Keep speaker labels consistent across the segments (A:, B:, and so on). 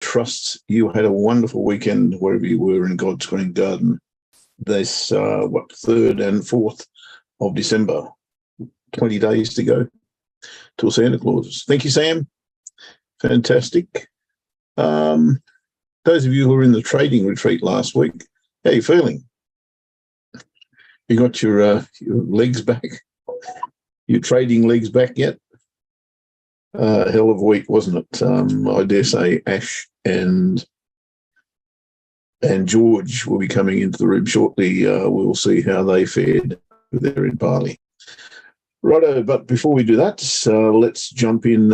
A: trust you had a wonderful weekend wherever you were in God's green garden. This 3rd and 4th of December, 20 days to go till Santa Claus. Thank you, Sam. Fantastic. Those of you who were in the trading retreat last week, how are you feeling? You got your legs back? Your trading legs back yet? Hell of a week, wasn't it? I dare say Ash and George will be coming into the room shortly. We'll see how they fared there in Bali. Righto, but before we do that, let's jump in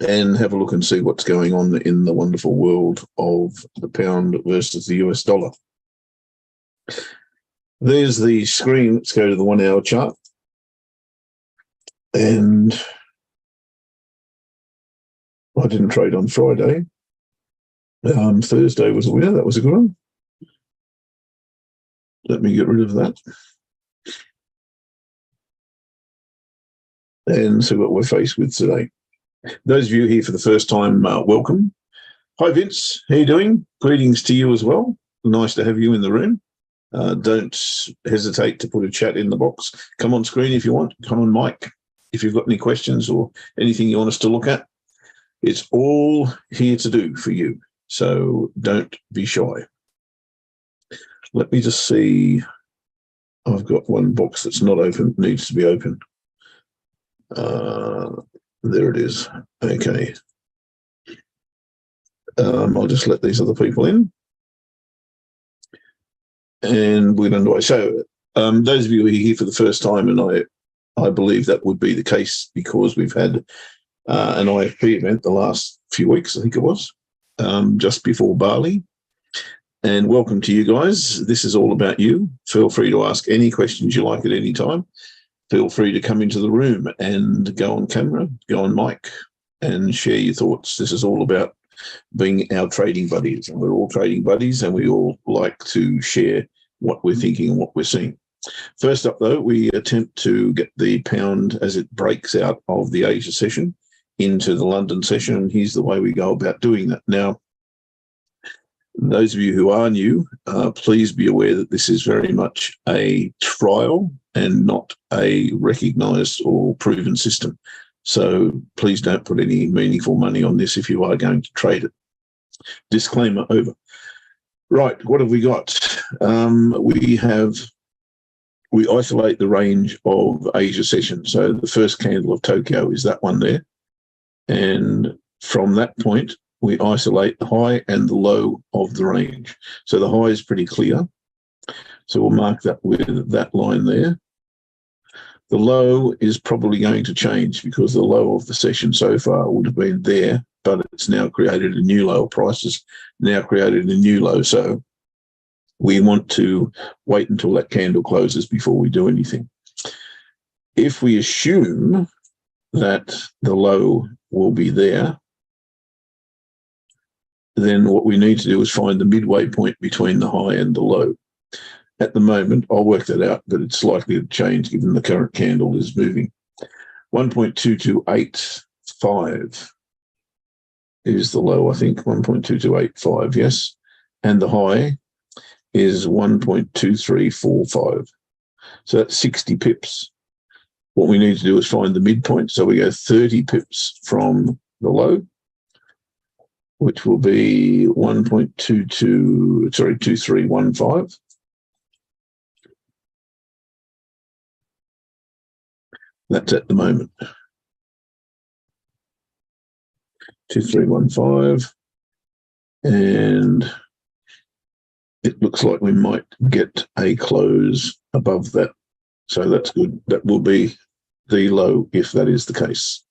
A: and have a look and see what's going on in the wonderful world of the pound versus the US dollar. There's the screen. Let's go to the 1 hour chart. And I didn't trade on Friday. Thursday was a winner. That was a good one. Let me get rid of that. And see what we're faced with today. Those of you here for the first time, welcome. Hi, Vince. How you doing? Greetings to you as well. Nice to have you in the room. Don't hesitate to put a chat in the box. Come on screen if you want. Come on mic if you've got any questions or anything you want us to look at. It's all here to do for you, so don't be shy. Let me just see. I've got one box that's not open, needs to be open. There it is. Okay. I'll just let these other people in. And we're underway. So those of you who are here for the first time, and I believe that would be the case because we've had an IFP event the last few weeks, I think it was, just before Bali. And welcome to you guys. This is all about you. Feel free to ask any questions you like at any time. Feel free to come into the room and go on camera, go on mic, and share your thoughts. This is all about being our trading buddies. And we're all trading buddies, and we all like to share what we're thinking and what we're seeing. First up, though, we attempt to get the pound as it breaks out of the Asia session into the London session, and here's the way we go about doing that. Now, those of you who are new, please be aware that this is very much a trial and not a recognised or proven system. So please don't put any meaningful money on this if you are going to trade it. Disclaimer over. Right, what have we got? We isolate the range of Asia session. So the first candle of Tokyo is that one there. And from that point, we isolate the high and the low of the range. So the high is pretty clear. So we'll mark that with that line there. The low is probably going to change because the low of the session so far would have been there, but it's now created a new low. Prices now created a new low. So we want to wait until that candle closes before we do anything. If we assume that the low will be there, then what we need to do is find the midway point between the high and the low. At the moment, I'll work that out, but it's likely to change given the current candle is moving. 1.2285 is the low, I think, 1.2285, yes. And the high is 1.2345. So that's 60 pips. What we need to do is find the midpoint. So we go 30 pips from the low, which will be 2315. That's at the moment. 2315. And it looks like we might get a close above that. So that's good. That will be the low if that is the case.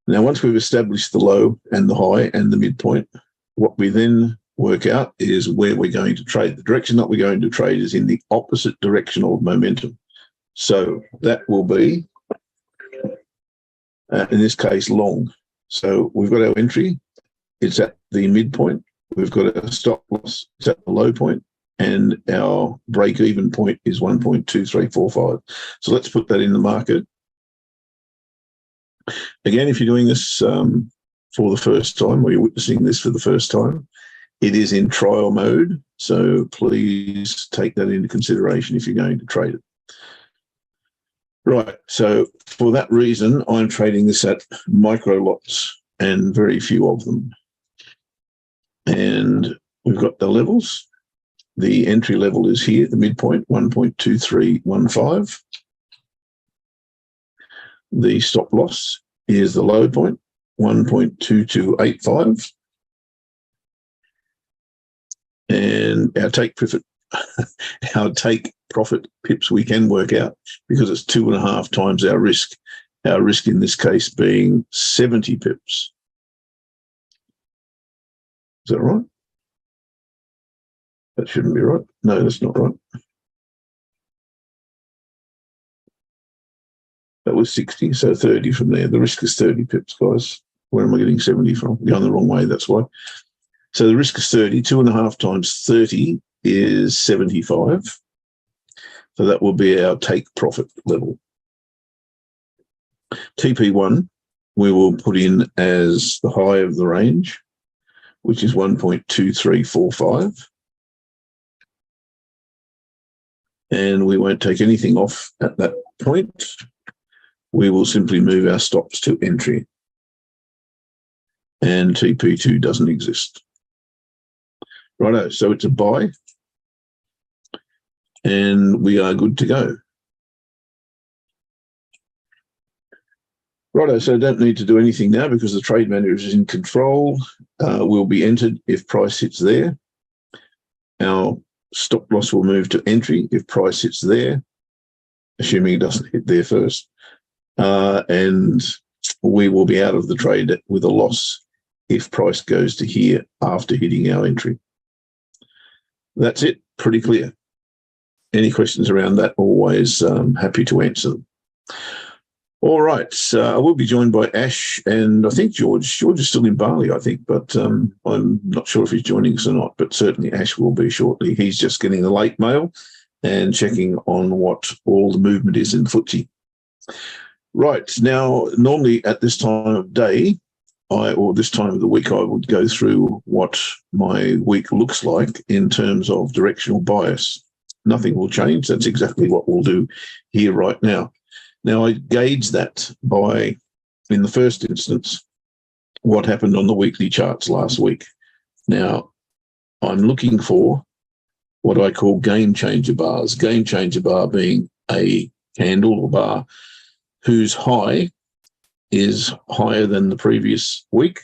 A: Now, once we've established the low and the high and the midpoint, what we then work out is where we're going to trade. The direction that we're going to trade is in the opposite direction of momentum. So that will be, in this case, long. So we've got our entry. It's at the midpoint. We've got a stop loss. It's at the low point. And our break-even point is 1.2345. So let's put that in the market. Again, if you're doing this for the first time, or you're witnessing this for the first time, it is in trial mode. So please take that into consideration if you're going to trade it. Right. So for that reason, I'm trading this at micro lots and very few of them. And we've got the levels. The entry level is here, the midpoint, 1.2315. The stop loss is the low point, 1.2285. And our take profit pips we can work out because it's 2.5 times our risk. Our risk in this case being 70 pips. Is that right? That shouldn't be right. No, that's not right. That was 60, so 30 from there. The risk is 30 pips, guys. Where am I getting 70 from? Going the wrong way, that's why. So the risk is 30. 2.5 times 30 is 75. So that will be our take profit level. TP1, we will put in as the high of the range, which is 1.2345. And we won't take anything off at that point. We will simply move our stops to entry. And TP2 doesn't exist. Righto, so it's a buy. And we are good to go. Righto, so don't need to do anything now because the trade manager is in control. Will be entered if price hits there. Our stop loss will move to entry if price hits there, assuming it doesn't hit there first. And we will be out of the trade with a loss if price goes to here after hitting our entry. That's it, pretty clear. Any questions around that? Always happy to answer them. All right, I will be joined by Ash and I think George. George is still in Bali, I think, but I'm not sure if he's joining us or not, but certainly Ash will be shortly. He's just getting the late mail and checking on what all the movement is in the FTSE. Right, now, normally at this time of day, or this time of the week, I would go through what my week looks like in terms of directional bias. Nothing will change. That's exactly what we'll do here right now. Now, I gauge that by, in the first instance, what happened on the weekly charts last week. Now, I'm looking for what I call game changer bars. Game changer bar being a candle or bar whose high is higher than the previous week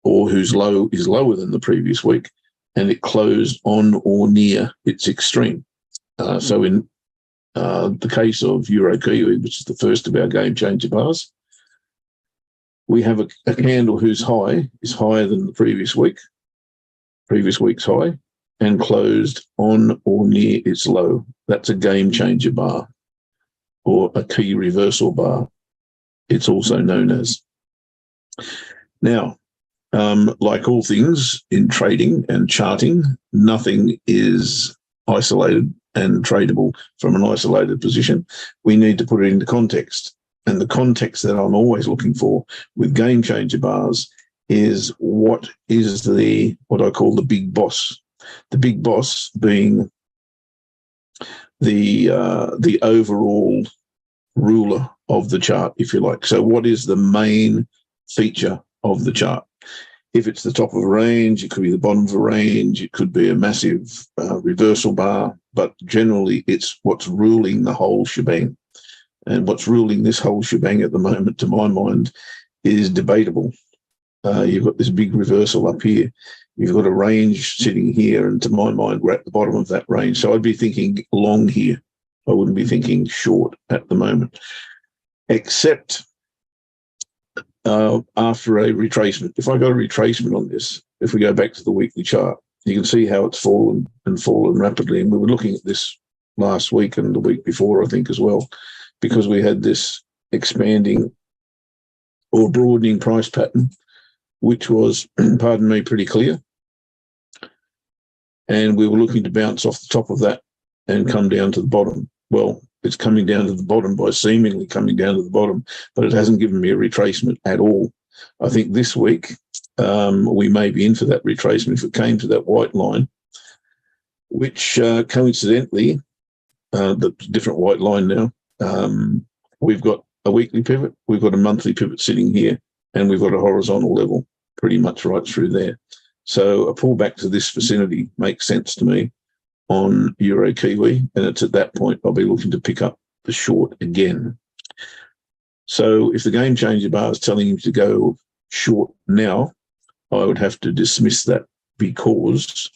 A: or whose low is lower than the previous week, and it closed on or near its extreme. So in the case of Euro Kiwi, which is the first of our game changer bars, we have a candle whose high is higher than the previous week's high, and closed on or near its low. That's a game changer bar or a key reversal bar, it's also known as. Now, like all things in trading and charting, nothing is isolated and tradable from an isolated position. We need to put it into context. And the context that I'm always looking for with game changer bars is what is what I call the big boss. The big boss being the overall ruler of the chart, if you like. So what is the main feature of the chart? If it's the top of a range, it could be the bottom of a range, it could be a massive reversal bar, but generally it's what's ruling the whole shebang. And what's ruling this whole shebang at the moment, to my mind, is debatable. You've got this big reversal up here. You've got a range sitting here, and to my mind, we're at the bottom of that range. So I'd be thinking long here. I wouldn't be thinking short at the moment, except after a retracement. If I got a retracement on this, if we go back to the weekly chart, you can see how it's fallen and fallen rapidly. And we were looking at this last week and the week before, I think, as well, because we had this expanding or broadening price pattern, which was, pardon me, pretty clear. And we were looking to bounce off the top of that and come down to the bottom. Well, it's coming down to the bottom by seemingly coming down to the bottom, but it hasn't given me a retracement at all. I think this week we may be in for that retracement if it came to that white line, which coincidentally, the different white line now, we've got a weekly pivot, we've got a monthly pivot sitting here, and we've got a horizontal level pretty much right through there. So a pullback to this vicinity makes sense to me on Euro Kiwi, and it's at that point I'll be looking to pick up the short again. So if the game changer bar is telling him to go short now, I would have to dismiss that because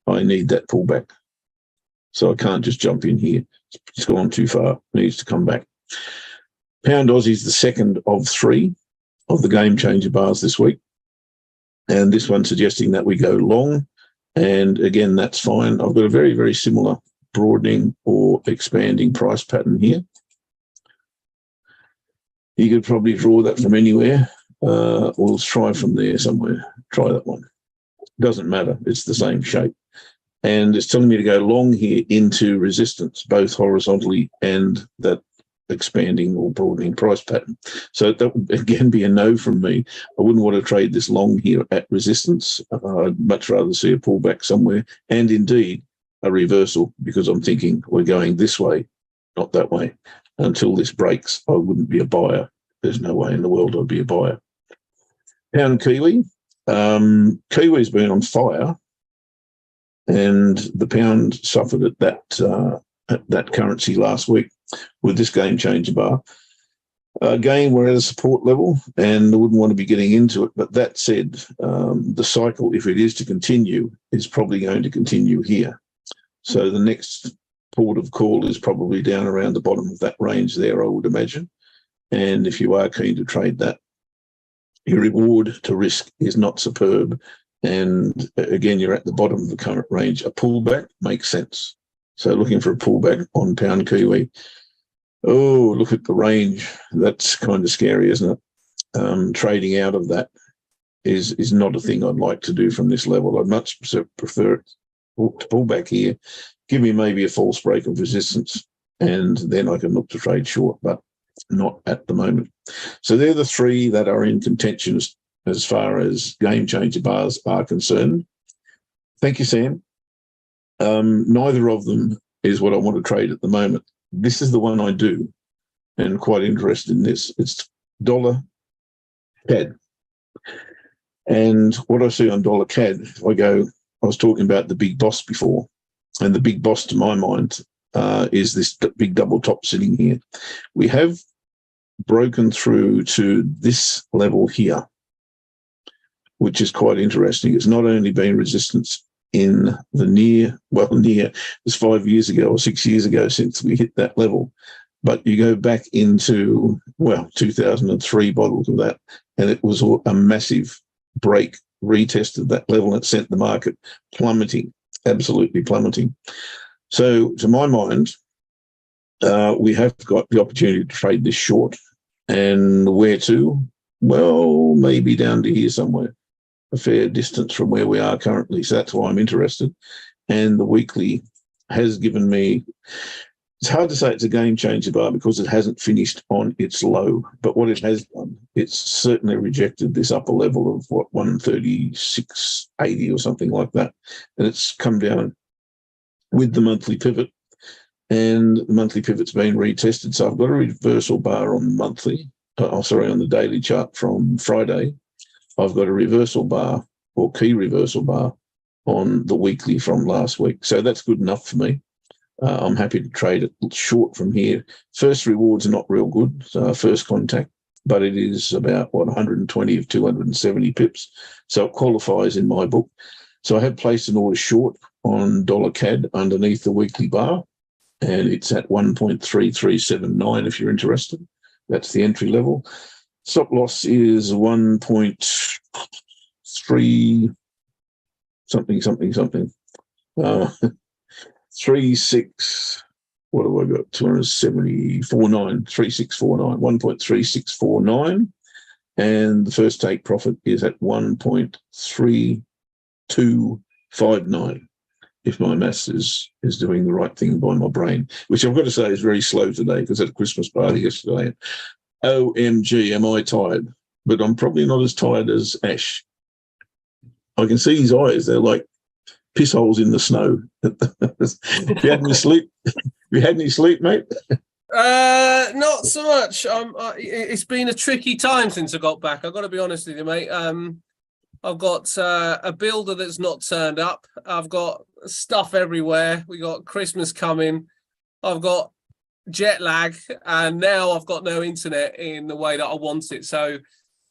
A: I need that pullback. So I can't just jump in here. It's gone too far. It needs to come back. Pound Aussie is the second of three of the game changer bars this week. And this one suggesting that we go long. And again, that's fine. I've got a very, very similar broadening or expanding price pattern here. You could probably draw that from anywhere. We'll try from there somewhere. Try that one. Doesn't matter. It's the same shape. And it's telling me to go long here into resistance, both horizontally and that expanding or broadening price pattern. So that would again be a no from me. I wouldn't want to trade this long here at resistance. I'd much rather see a pullback somewhere, and indeed a reversal, because I'm thinking we're going this way, not that way. Until this breaks, I wouldn't be a buyer. There's no way in the world I'd be a buyer. Pound Kiwi. Kiwi's been on fire, and the pound suffered at that currency last week with this game changer bar. Again, we're at a support level, and I wouldn't want to be getting into it. But that said, the cycle, if it is to continue, is probably going to continue here. So the next port of call is probably down around the bottom of that range there, I would imagine. And if you are keen to trade that, your reward to risk is not superb. And again, you're at the bottom of the current range. A pullback makes sense. So looking for a pullback on Pound Kiwi. Oh, look at the range. That's kind of scary, isn't it? Trading out of that is not a thing I'd like to do from this level. I'd much prefer to pull back here, give me maybe a false break of resistance, and then I can look to trade short, but not at the moment. So they're the three that are in contention as far as game changer bars are concerned. Thank you, Sam. Neither of them is what I want to trade at the moment. This is the one I do, and quite interested in this. It's dollar CAD. And what I see on dollar CAD, I was talking about the big boss before, and the big boss to my mind is this big double top sitting here. We have broken through to this level here, which is quite interesting. It's not only been resistance in the near, it was 5 years ago or 6 years ago since we hit that level, but you go back into, 2003 by the look of that, and it was a massive break, retested that level, and it sent the market plummeting, absolutely plummeting. So to my mind, we have got the opportunity to trade this short. And where to? Well, maybe down to here somewhere, a fair distance from where we are currently. So that's why I'm interested. And the weekly has given me, it's hard to say it's a game changer bar because it hasn't finished on its low. But what it has done, it's certainly rejected this upper level of 136.80 or something like that. And it's come down with the monthly pivot. And the monthly pivot's been retested. So I've got a reversal bar on the monthly, on the daily chart from Friday. I've got a reversal bar or key reversal bar on the weekly from last week. So that's good enough for me. I'm happy to trade it short from here. First rewards are not real good, first contact, but it is about, 120 of 270 pips. So it qualifies in my book. So I have placed an order short on dollar CAD underneath the weekly bar, and it's at 1.3379 if you're interested. That's the entry level. Stop loss is 1.3 something. 36, what have I got? 270.49, 3649, 1.3649. And the first take profit is at 1.3259. If my maths is doing the right thing by my brain, which I've got to say is very slow today because I had a Christmas party yesterday. OMG, am I tired? but I'm probably not as tired as Ash. I can see his eyes; they're like piss holes in the snow. Have you had any sleep? Have you had any sleep, mate?
B: Not so much. It's been a tricky time since I got back. I've got to be honest with you, mate. I've got a builder that's not turned up. I've got stuff everywhere. We got Christmas coming. I've got jet lag, and now I've got no internet in the way that I want it. So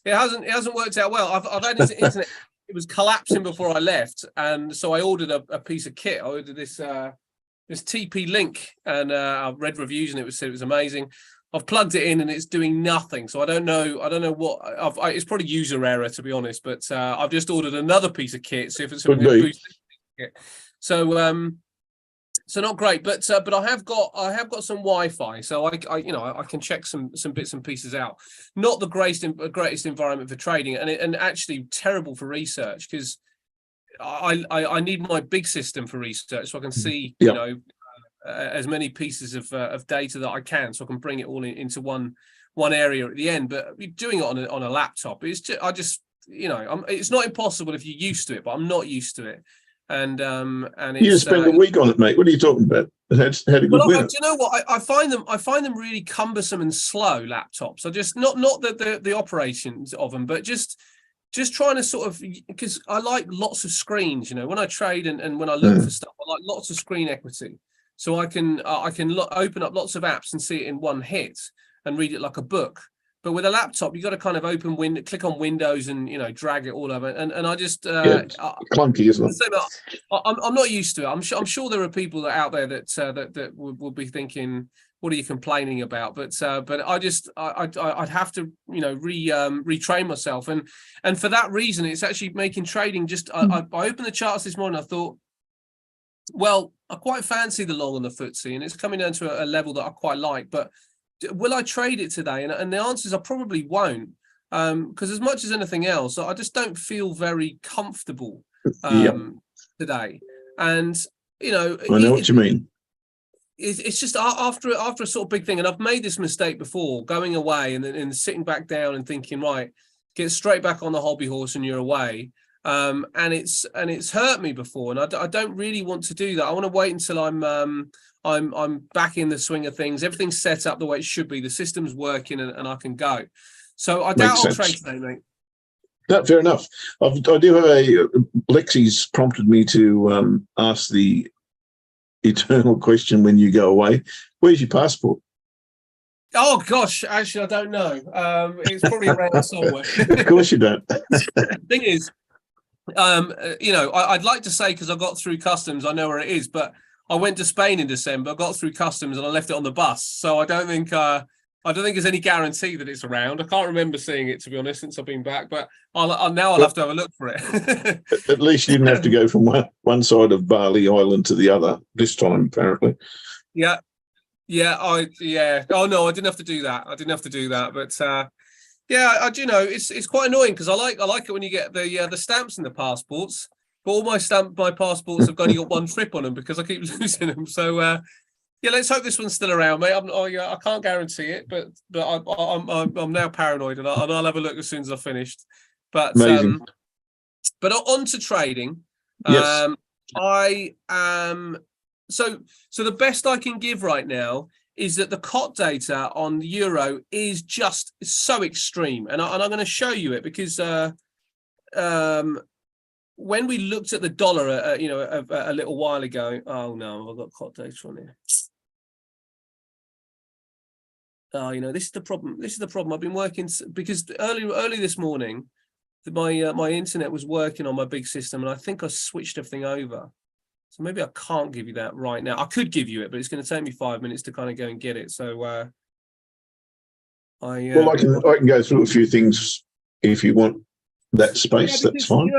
B: it hasn't worked out well. I've had internet. It was collapsing before I left, and so I ordered a piece of kit. I ordered this TP Link, and I've read reviews, and it was amazing. I've plugged it in, and it's doing nothing. So I don't know what. It's probably user error, to be honest. But I've just ordered another piece of kit. See if it's going to boost it. So not great, but I have got some Wi-Fi, so I can check some bits and pieces out. Not the greatest environment for trading, and actually terrible for research, because I need my big system for research, so I can see as many pieces of data that I can, so I can bring it all into one area at the end. But doing it on a laptop, it's it's not impossible if you're used to it, but I'm not used to it. And
A: you just spend a week on it, mate. What are you talking about? Had a good winter.
B: Do you know what? I find them really cumbersome and slow, laptops. I just not the operations of them, but just trying to sort of, because I like lots of screens. When I trade and when I look for stuff, I like lots of screen equity, so I can open up lots of apps and see it in one hit and read it like a book. But with a laptop, you got to kind of click on Windows and drag it all over. And I just
A: clunky, isn't it?
B: I'm not used to it. I'm sure there are people out there that will be thinking, what are you complaining about? But I'd have to retrain myself, and for that reason, it's actually making trading just. I opened the charts this morning. I thought, well, I quite fancy the long on the FTSE, and it's coming down to a level that I quite like, but will I trade it today? And the answer is I probably won't, because as much as anything else, I just don't feel very comfortable today. And
A: I know what you mean.
B: It's just after a sort of big thing, and I've made this mistake before, going away and then sitting back down and thinking, right, get straight back on the hobby horse, and you're away. And it's hurt me before, and I don't really want to do that. I want to wait until I'm back in the swing of things. Everything's set up the way it should be. The system's working, and I can go. So I doubt I'll trade today, mate.
A: No, fair enough. I do have Lexi's prompted me to ask the eternal question when you go away. Where's your passport?
B: Oh gosh, actually I don't know. It's probably around somewhere.
A: Of course you don't.
B: The thing is, I'd like to say, because I got through customs, I know where it is, but I went to Spain in December, got through customs, and I left it on the bus. So I don't think there's any guarantee that it's around. I can't remember seeing it, to be honest, since I've been back. But I'll have to have a look for it.
A: At least you didn't have to go from one side of Bali Island to the other this time, apparently.
B: Yeah. Oh no, I didn't have to do that. But I do know it's quite annoying, because I like it when you get the stamps in the passports. But all my passports have only got one trip on them because I keep losing them. So let's hope this one's still around, mate. I can't guarantee it, but I'm now paranoid, and I'll have a look as soon as I've finished. But but on to trading.
A: Yes.
B: I am so the best I can give right now is that the COT data on the euro is just so extreme, and I'm going to show you it, because when we looked at the dollar, a little while ago. Oh no, I've got COT data on here. This is the problem. I've been working, because early this morning, my internet was working on my big system, and I think I switched everything over. So maybe I can't give you that right now. I could give you it, but it's going to take me 5 minutes to kind of go and get it. So I
A: can go through a few things if you want that space. That's fine.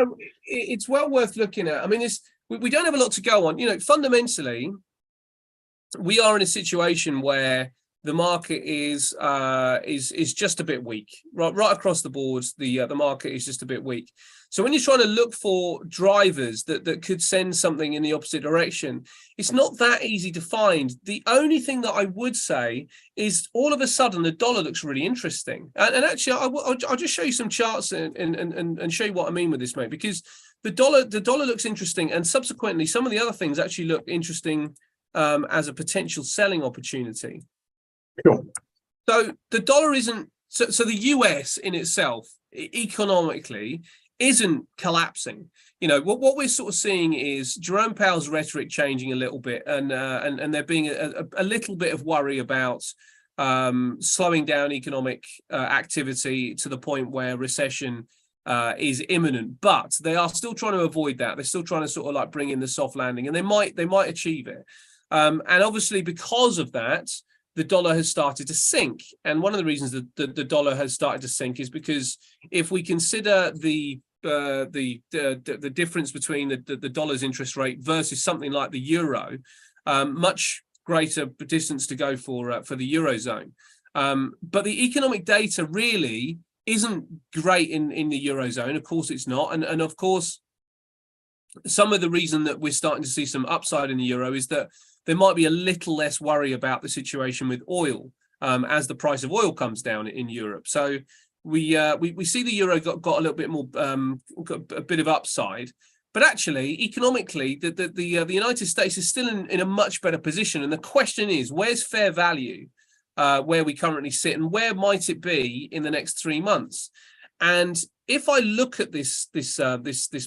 B: It's well worth looking at. I mean, we don't have a lot to go on. Fundamentally, we are in a situation where the market is just a bit weak, right across the board. The market is just a bit weak. So when you're trying to look for drivers that could send something in the opposite direction, it's not that easy to find. The only thing that I would say is all of a sudden the dollar looks really interesting. And actually, I'll just show you some charts and show you what I mean with this, mate, because the dollar looks interesting, and subsequently some of the other things actually look interesting as a potential selling opportunity.
A: Sure.
B: So the dollar isn't, so the US in itself, economically, isn't collapsing. You know, what we're sort of seeing is Jerome Powell's rhetoric changing a little bit, and there being a little bit of worry about slowing down economic activity to the point where recession is imminent. But they are still trying to avoid that. They're still trying to sort of like bring in the soft landing, and they might achieve it. And obviously, because of that, the dollar has started to sink. And one of the reasons that the dollar has started to sink is because if we consider the difference between the dollar's interest rate versus something like the euro, much greater distance to go for the eurozone. But the economic data really isn't great in the eurozone. Of course, it's not. And of course, some of the reason that we're starting to see some upside in the euro is that there might be a little less worry about the situation with oil as the price of oil comes down in Europe. So we see the euro got a little bit more, got a bit of upside. But actually, economically, the United States is still in a much better position. And the question is, where's fair value where we currently sit, and where might it be in the next 3 months? And if I look at this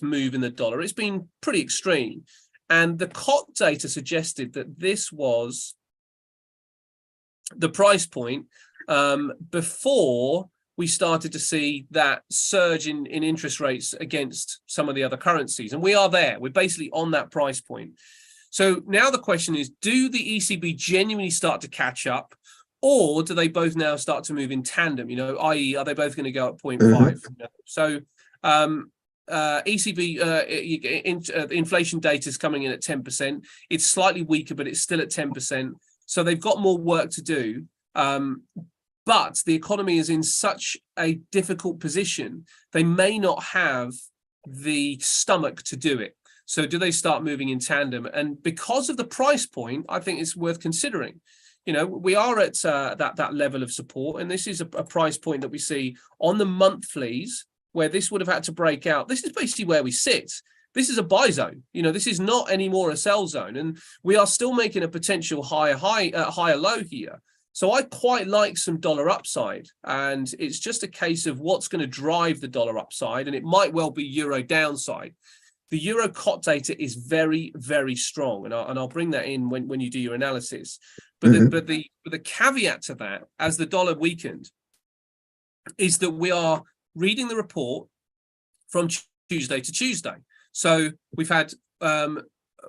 B: move in the dollar, it's been pretty extreme. And the COT data suggested that this was the price point before we started to see that surge in interest rates against some of the other currencies. And we are there. We're basically on that price point. So now the question is, do the ECB genuinely start to catch up, or do they both now start to move in tandem? You know, i.e., are they both going to go at 0.5?
A: Mm-hmm.
B: So ECB inflation data is coming in at 10%. It's slightly weaker, but it's still at 10%. So they've got more work to do. But the economy is in such a difficult position, they may not have the stomach to do it. So do they start moving in tandem? And because of the price point, I think it's worth considering. You know, we are at that level of support, and this is a price point that we see on the monthlies, where this would have had to break out. This is basically where we sit. This is a buy zone. You know, this is not anymore a sell zone, and we are still making a potential higher low here. So I quite like some dollar upside, and it's just a case of what's going to drive the dollar upside, and it might well be euro downside. The euro COT data is very, very strong, and I'll bring that in when you do your analysis. But the caveat to that, as the dollar weakened, is that we are reading the report from Tuesday to Tuesday. So we've had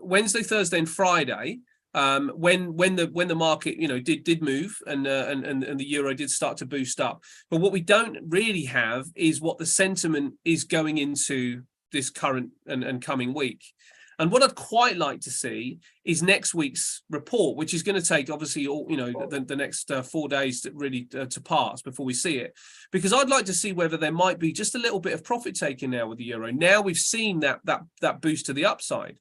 B: Wednesday, Thursday, and Friday when the market, you know, did move and the euro did start to boost up. But what we don't really have is what the sentiment is going into this current and coming week. And what I'd quite like to see is next week's report, which is going to take obviously the next 4 days to really to pass before we see it, because I'd like to see whether there might be just a little bit of profit taking now with the euro. Now we've seen that boost to the upside,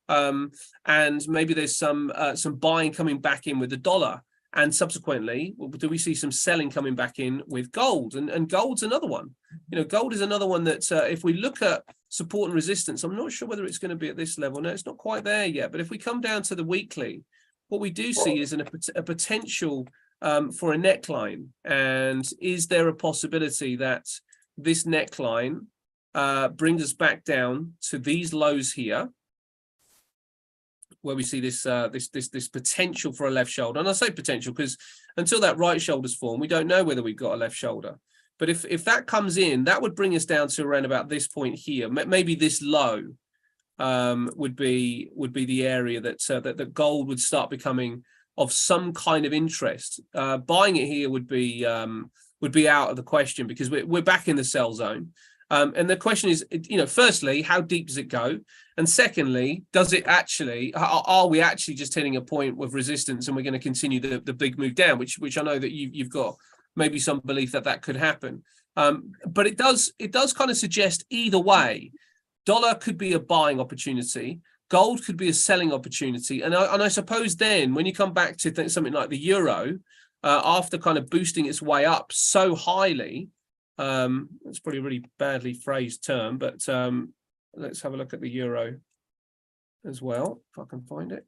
B: and maybe there's some buying coming back in with the dollar, and subsequently do we see some selling coming back in with gold? And gold's another one. You know, gold is another one that if we look at support and resistance, I'm not sure whether it's going to be at this level. No, it's not quite there yet. But if we come down to the weekly, what we do see is a potential for a neckline. And is there a possibility that this neckline brings us back down to these lows here, where we see this potential for a left shoulder? And I say potential because until that right shoulder's formed, we don't know whether we've got a left shoulder. But if that comes in, that would bring us down to around about this point here. Maybe this low would be the area that gold would start becoming of some kind of interest. Buying it here would be out of the question, because we're back in the sell zone. And the question is, you know, firstly, how deep does it go? And secondly, does it actually, are we actually just hitting a point with resistance and we're going to continue the big move down, which I know that you've got maybe some belief that could happen. But it does kind of suggest either way. Dollar could be a buying opportunity. Gold could be a selling opportunity. And I suppose then when you come back to something like the euro, after kind of boosting its way up so highly, it's probably a really badly phrased term, but let's have a look at the euro as well, if I can find it.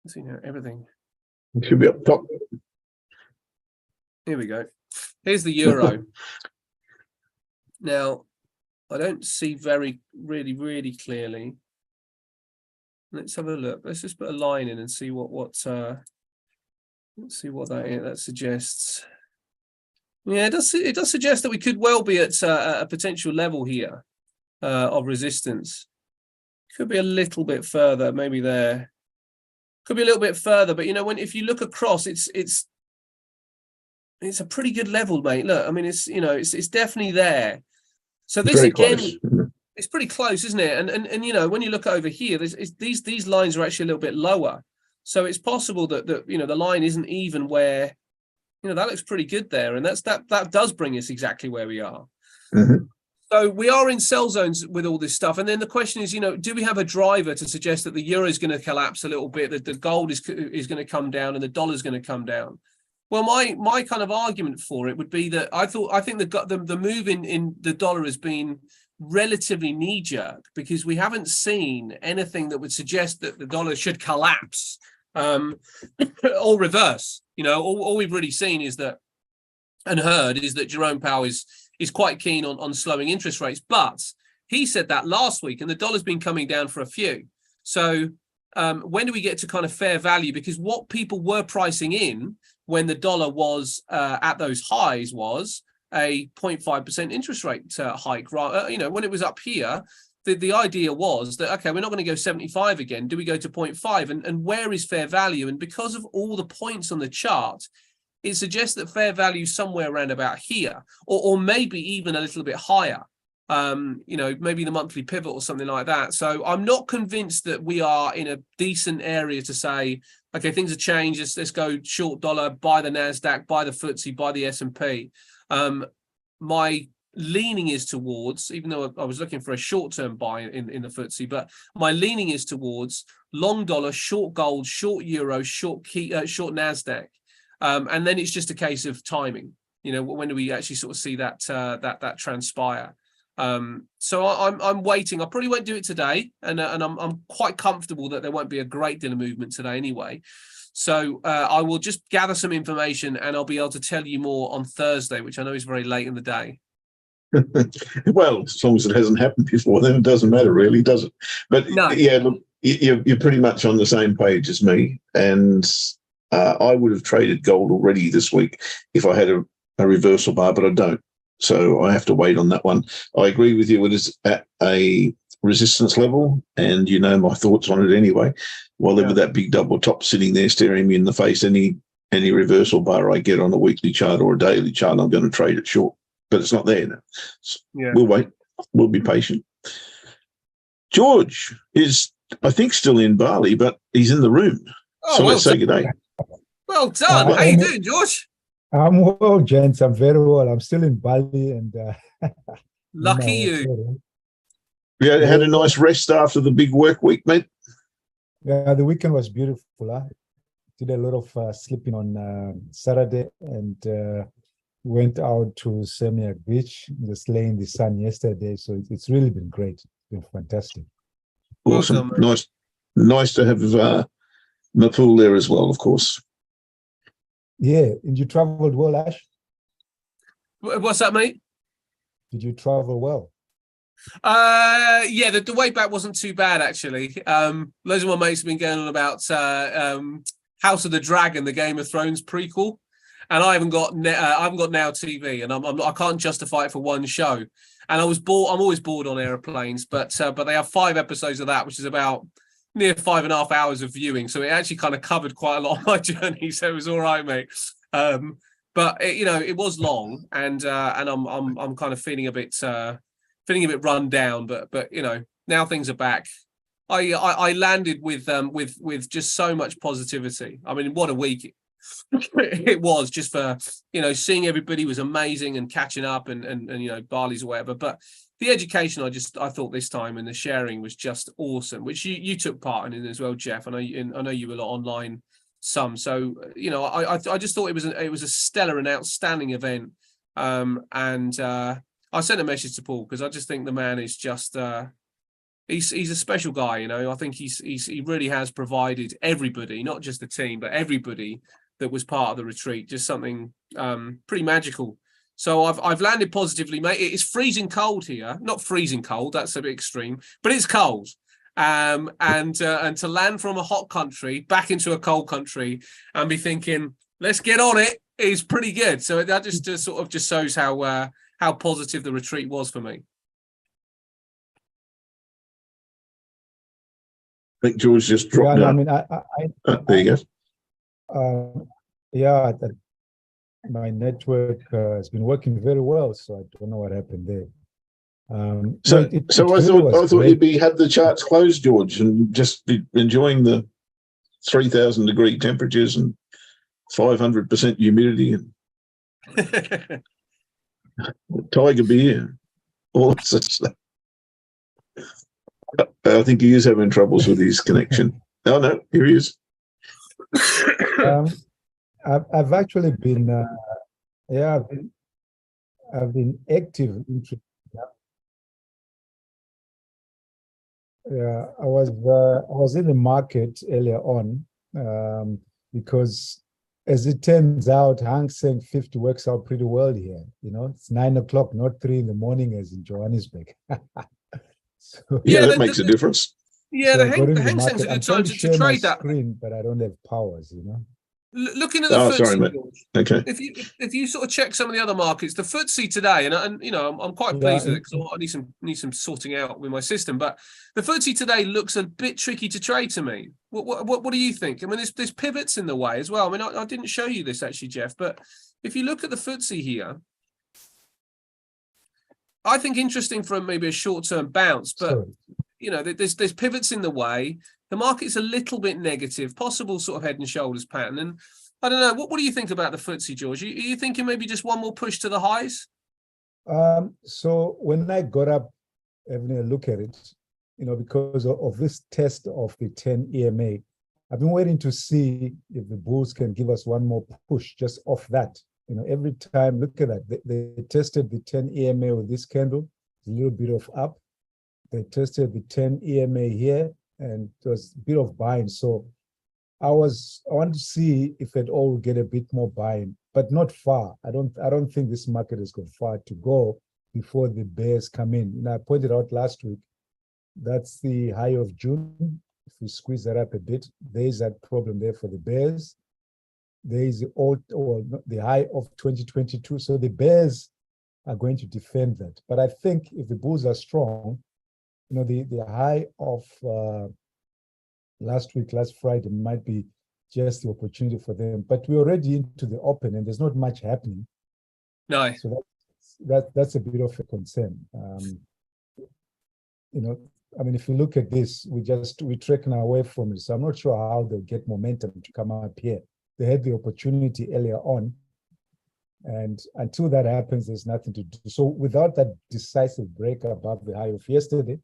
B: Let's see now, everything.
A: It should be up top.
B: Here we go. Here's the euro. Now, I don't see really clearly. Let's have a look. Let's just put a line in and see let's see what that suggests. Yeah, it does suggest that we could well be at a potential level here of resistance. Could be a little bit further, maybe there. Could be a little bit further, but if you look across, it's a pretty good level, mate. Look, I mean, it's definitely there. So this
A: Very
B: again,
A: close.
B: it's pretty close, isn't it? And when you look over here, these lines are actually a little bit lower. So it's possible that the line isn't even where, that looks pretty good there, and that does bring us exactly where we are.
A: Mm-hmm.
B: So we are in sell zones with all this stuff, and then the question is, do we have a driver to suggest that the euro is going to collapse a little bit, that the gold is going to come down, and the dollar is going to come down? Well, my kind of argument for it would be that I think the move in the dollar has been relatively knee-jerk because we haven't seen anything that would suggest that the dollar should collapse or reverse. All we've really seen is that and heard is that Jerome Powell is quite keen on slowing interest rates, but he said that last week, and the dollar's been coming down for a few. So when do we get to kind of fair value? Because what people were pricing in when the dollar was at those highs was a 0.5% interest rate hike. When it was up here, the idea was that, okay, we're not going to go 75 again. Do we go to 0.5? And where is fair value? And because of all the points on the chart, it suggests that fair value is somewhere around about here, or maybe even a little bit higher. Maybe the monthly pivot or something like that. So I'm not convinced that we are in a decent area to say, okay, things have changed. Let's go short dollar, buy the NASDAQ, buy the FTSE, buy the S&P. My leaning is towards, even though I was looking for a short-term buy in the FTSE, but my leaning is towards long dollar, short gold, short euro, short NASDAQ. And then it's just a case of timing. When do we actually sort of see that transpire? So I'm waiting. I probably won't do it today, and I'm quite comfortable that there won't be a great deal of movement today anyway. So I will just gather some information, and I'll be able to tell you more on Thursday, which I know is very late in the day.
A: Well, as long as it hasn't happened before, then it doesn't matter, really, does it? But
B: No.
A: Yeah, look, you're pretty much on the same page as me, and I would have traded gold already this week if I had a reversal bar, but I don't. So I have to wait on that one. I agree with you. It is at a resistance level, and my thoughts on it anyway. While with that big double top sitting there staring me in the face, any reversal bar I get on a weekly chart or a daily chart, I'm going to trade it short. But it's not there now. So we'll wait. We'll be patient. George is, I think, still in Bali, but he's in the room. So let's say good day.
B: Well done. How you doing, George?
C: I'm well, gents. I'm very well. I'm still in Bali, and
B: lucky you.
A: Yeah, had a nice rest after the big work week, mate.
C: Yeah, the weekend was beautiful. Did a lot of sleeping on Saturday, and went out to Semia Beach, just lay in the sun yesterday. So it's really been great. It's been fantastic.
A: Awesome. Nice to have Mapul there as well, of course.
C: Yeah. And you traveled well, Ash?
B: What's that, mate?
C: Did you travel well?
B: Yeah, the way back wasn't too bad, actually. Loads of my mates have been going on about House of the Dragon, the Game of Thrones prequel. And I haven't got Now TV, and I can't justify it for one show. And I was bored. I'm always bored on airplanes, but they have 5 episodes of that, which is about near 5.5 hours of viewing. So it actually kind of covered quite a lot of my journey. So it was all right, mate. But it was long, and I'm kind of feeling a bit run down. But now things are back. I landed with just so much positivity. I mean, what a week. it was just for, seeing everybody was amazing and catching up and barley's or whatever. But the education, I thought this time, and the sharing was just awesome, which you took part in as well, Jeff. I know you were online some. So, I just thought it was a stellar and outstanding event. And I sent a message to Paul because I just think the man is just he's a special guy. I think he really has provided everybody, not just the team, but everybody that was part of the retreat, just something pretty magical. So I've landed positively, mate. It's freezing cold here. Not freezing cold, that's a bit extreme, but it's cold. And to land from a hot country back into a cold country and be thinking, let's get on it, is pretty good. So that just sort of just shows how positive the retreat was for me.
A: I think George just dropped out.
C: I mean,
A: there you
C: go. My network has been working very well, so I don't know what happened there.
A: So I thought you'd had the charts closed, George, and just be enjoying the 3,000 degree temperatures and 500% humidity and tiger beer, all that sort of stuff. I think he is having troubles with his connection. Oh no, here he is.
C: I've actually been, I've been active. Yeah, I was in the market earlier on because, as it turns out, Hang Seng 50 works out pretty well here. It's 9 o'clock, not 3 in the morning as in Johannesburg. So,
A: that makes a difference.
B: Yeah,
C: so
B: the Hang Seng's a good time to trade that.
C: Screen, but I don't have powers,
B: Looking at the FTSE,
A: sorry, mate. Okay.
B: If you sort of check some of the other markets, the FTSE today, and I'm quite pleased with it because I need some sorting out with my system. But the FTSE today looks a bit tricky to trade to me. What do you think? I mean, there's pivots in the way as well. I mean, I didn't show you this actually, Jeff, but if you look at the FTSE here, I think interesting for maybe a short-term bounce, but there's pivots in the way. The market's a little bit negative, possible sort of head and shoulders pattern. And I don't know, what do you think about the FTSE, George? Are you thinking maybe just one more push to the highs?
C: So when I got up having a look at it, because of this test of the 10 EMA, I've been waiting to see if the bulls can give us one more push just off that. Every time, look at that. They tested the 10 EMA with this candle, a little bit of up. They tested the 10 EMA here, and it was a bit of buying. So I want to see if at all we get a bit more buying, but not far. I don't think this market has got far to go before the bears come in. I pointed out last week, that's the high of June. If we squeeze that up a bit, there's that problem there for the bears. There is the high of 2022. So the bears are going to defend that. But I think if the bulls are strong, the high of last Friday might be just the opportunity for them. But we're already into the open and there's not much happening.
B: No.
C: So that's a bit of a concern. If you look at this, we're trekking away from it. So I'm not sure how they'll get momentum to come up here. They had the opportunity earlier on, and until that happens, there's nothing to do. So without that decisive break above the high of yesterday,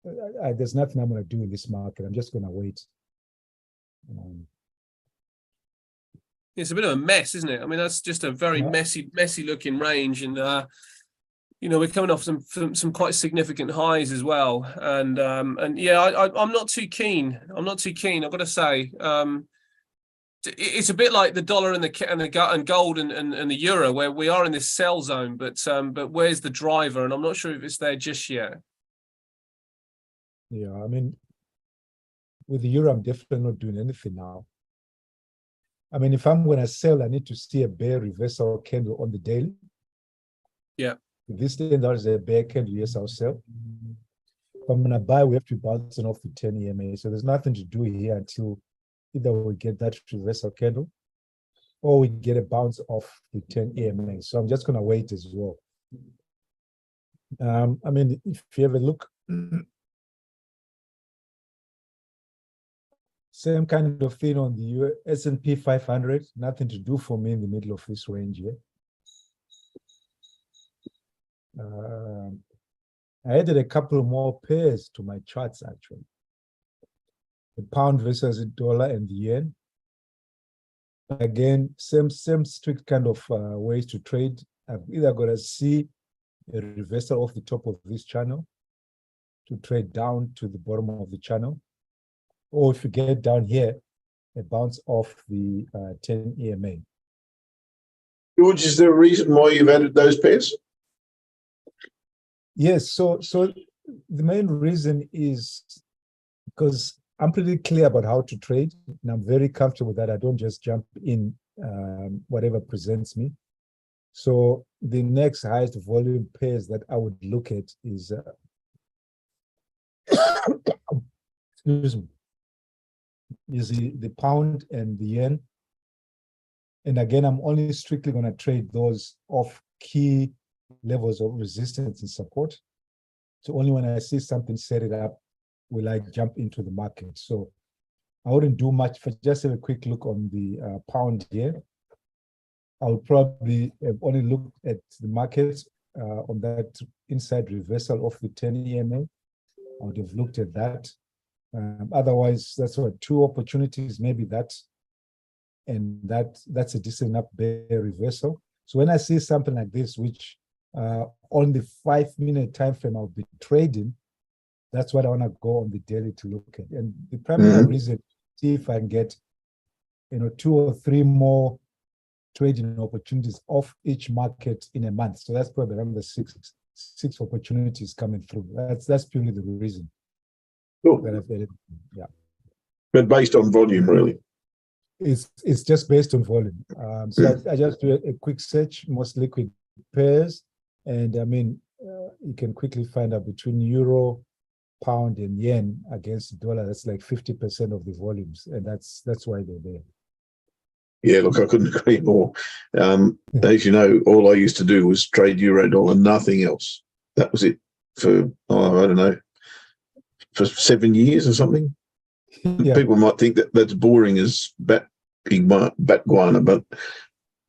C: there's nothing I'm going to do in this market. I'm just going to wait.
B: It's a bit of a mess, isn't it? I mean, that's just a very messy looking range, and we're coming off some quite significant highs as well. And I'm not too keen. I've got to say. It's a bit like the dollar and gold and the euro, where we are in this sell zone, but where's the driver? And I'm not sure if it's there just yet.
C: Yeah, I mean, with the euro, I'm definitely not doing anything now. I mean, if I'm going to sell, I need to see a bear reversal candle on the daily.
B: Yeah.
C: If this thing is a bear candle, yes, I'll sell. If I'm going to buy, we have to be bouncing off the 10 EMA. So there's nothing to do here until either we get that reversal candle or we get a bounce off the 10 EMA. So I'm just going to wait as well. I mean, if you have a look, Same kind of thing on the S&P 500. Nothing to do for me in the middle of this range here. I added a couple more pairs to my charts, actually. The pound versus the dollar and the yen. Again, same strict kind of ways to trade. I've either got to see a reversal off the top of this channel to trade down to the bottom of the channel, or if you get down here, a bounce off the 10 EMA.
A: George, is there a reason why you've added those pairs?
C: Yes, so the main reason is because I'm pretty clear about how to trade, and I'm very comfortable that I don't just jump in whatever presents me. So the next highest volume pairs that I would look at is excuse me, is the pound and the yen. And again, I'm only strictly going to trade those off key levels of resistance and support. So only when I see something set it up will I jump into the market. So I wouldn't do much. For just have a quick look on the pound here, I would probably have only looked at the market on that inside reversal of the 10 EMA. I would have looked at that. Otherwise, that's what, two opportunities, maybe that, and that's a decent enough bear reversal. So when I see something like this, which on the 5-minute time frame I'll be trading, that's what I want to go on the daily to look at. And the primary reason, see if I can get 2 or 3 more trading opportunities off each market in a month. So that's probably around the six opportunities coming through. That's purely the reason.
A: Cool.
C: That I've added. Yeah.
A: But based on volume, really.
C: It's just based on volume. So I just do a quick search, most liquid pairs, and I mean you can quickly find out between euro, pound, and yen against the dollar. That's like 50% of the volumes, and that's why they're there.
A: Yeah, look, I couldn't agree more. As you know, all I used to do was trade euro dollar, nothing else. That was it for I don't know, for 7 years or something. Yeah. People might think that that's boring as bat guana, but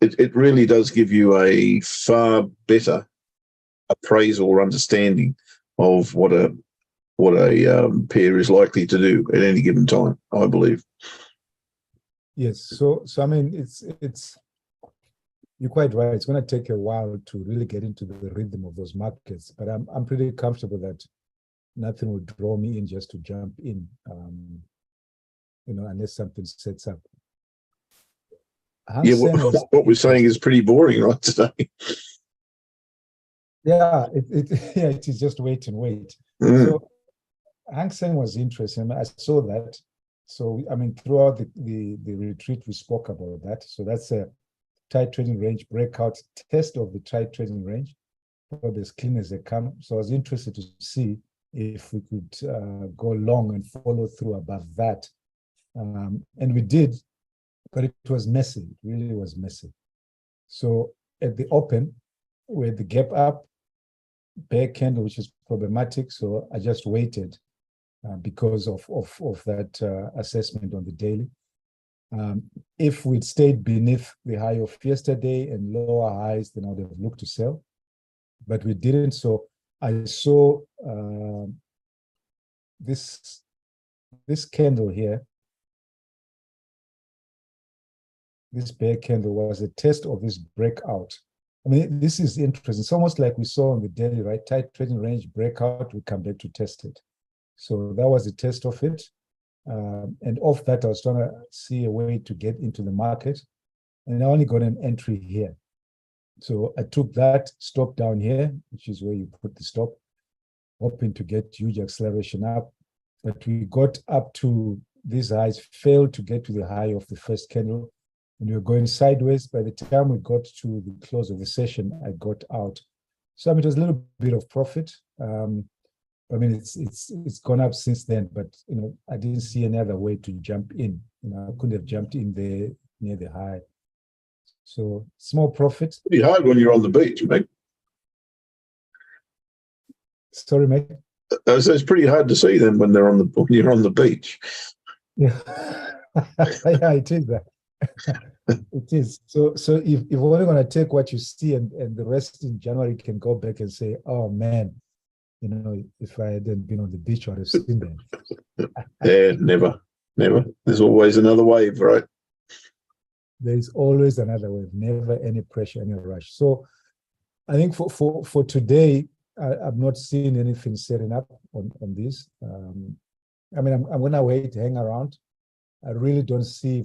A: it really does give you a far better appraisal or understanding of what a pair is likely to do at any given time, I believe.
C: Yes, so I mean, it's you're quite right. It's going to take a while to really get into the rhythm of those markets, but I'm pretty comfortable that nothing will draw me in just to jump in, unless something sets up.
A: Yeah, what we're saying is pretty boring, right, today?
C: Yeah, it is just wait and wait. So Hang Seng was interesting. I saw that. So, I mean, throughout the retreat, we spoke about that. So that's a tight trading range breakout test of the tight trading range, probably as clean as they come. So I was interested to see if we could go long and follow through above that. And we did, but it was messy. It really was messy. So at the open, we had the gap up, bear candle, which is problematic. So I just waited. Because of that assessment on the daily. If we'd stayed beneath the high of yesterday and lower highs, then I would have looked to sell, but we didn't. So I saw this candle here. This bear candle was a test of this breakout. I mean, this is interesting. It's almost like we saw on the daily, right? Tight trading range breakout, we come back to test it. So that was a test of it. And off that, I was trying to see a way to get into the market. And I only got an entry here. So I took that stop down here, which is where you put the stop, hoping to get huge acceleration up. But we got up to these highs, failed to get to the high of the first candle. And we were going sideways. By the time we got to the close of the session, I got out. So I mean, it was a little bit of profit. I mean, it's gone up since then, but I didn't see any other way to jump in. I couldn't have jumped in there near the high. So small profit.
A: Pretty hard when you're on the beach, mate.
C: Sorry, mate.
A: So it's pretty hard to see them when you're on the beach.
C: Yeah, yeah, it is that. It is. So if we're only going to take what you see and the rest in January can go back and say, oh man, if I hadn't been on the beach, I'd have seen that.
A: Yeah, never. There's always another wave, right?
C: There is always another wave, never any pressure, any rush. So I think for today, I've not seen anything setting up on this. I mean, I'm going to wait, hang around. I really don't see